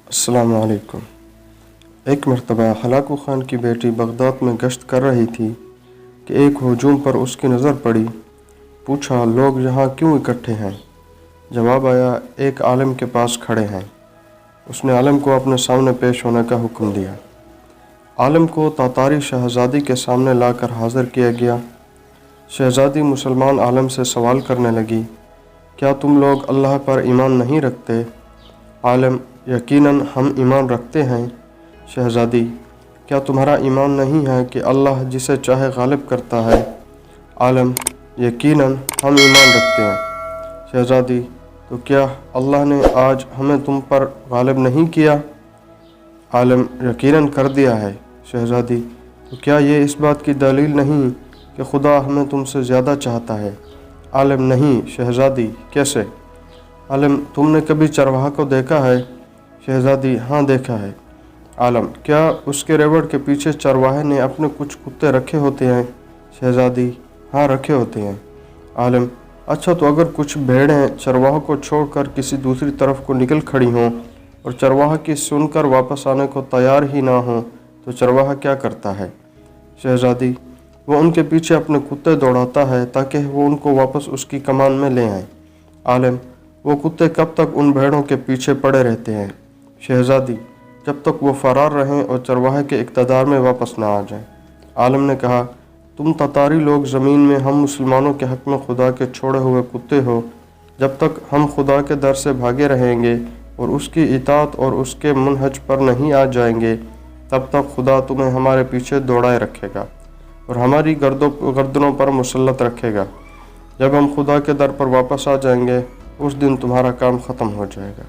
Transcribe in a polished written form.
अस्सलाम वालेकुम। एक मरतबा हलाकू ख़ान की बेटी बगदाद में गश्त कर रही थी कि एक हजूम पर उसकी नज़र पड़ी। पूछा, लोग यहाँ क्यों इकट्ठे हैं? जवाब आया, एक आलिम के पास खड़े हैं। उसने आलिम को अपने सामने पेश होने का हुक्म दिया। आलिम को तातारी शहज़ादी के सामने लाकर हाज़िर किया गया। शहज़ादी मुसलमान आलिम से सवाल करने लगी, क्या तुम लोग अल्लाह पर ईमान नहीं रखते? आलिम, यकीनन हम ईमान रखते हैं। शहज़ादी, क्या तुम्हारा ईमान नहीं है कि अल्लाह जिसे चाहे गालिब करता है? आलिम, यकीनन हम ईमान रखते हैं। शहज़ादी, तो क्या अल्लाह ने आज हमें तुम पर गालिब नहीं किया? आलिम, यकीनन कर दिया है। शहज़ादी, तो क्या ये इस बात की दलील नहीं कि खुदा हमें तुमसे ज़्यादा चाहता है? आलिम, नहीं। शहज़ादी, कैसे? आलिम, तुमने कभी चरवाहा को देखा है? शहज़ादी, हाँ देखा है। आलिम, क्या उसके रेवड़ के पीछे चरवाहे ने अपने कुछ कुत्ते रखे होते हैं? शहज़ादी, हाँ रखे होते हैं। आलिम, अच्छा, तो अगर कुछ भेड़ें चरवाहे को छोड़कर किसी दूसरी तरफ को निकल खड़ी हों और चरवाहा की सुनकर वापस आने को तैयार ही ना हो तो चरवाहा क्या करता है? शहज़ादी, वो उनके पीछे अपने कुत्ते दौड़ाता है ताकि वो उनको वापस उसकी कमान में ले आएं। आलिम, वो कुत्ते कब तक उन भेड़ों के पीछे पड़े रहते हैं? शहज़ादी, जब तक वो फरार रहें और चरवाहे के इक़्तिदार में वापस ना आ जाएं। आलिम ने कहा, तुम ततारी लोग ज़मीन में हम मुसलमानों के हक़ में खुदा के छोड़े हुए कुत्ते हो। जब तक हम खुदा के दर से भागे रहेंगे और उसकी इताअत और उसके मनहज पर नहीं आ जाएंगे, तब तक खुदा तुम्हें हमारे पीछे दौड़ाए रखेगा और हमारी गर्दनों पर मुसल्लत रखेगा। जब हम खुदा के दर पर वापस आ जाएंगे, उस दिन तुम्हारा काम ख़त्म हो जाएगा।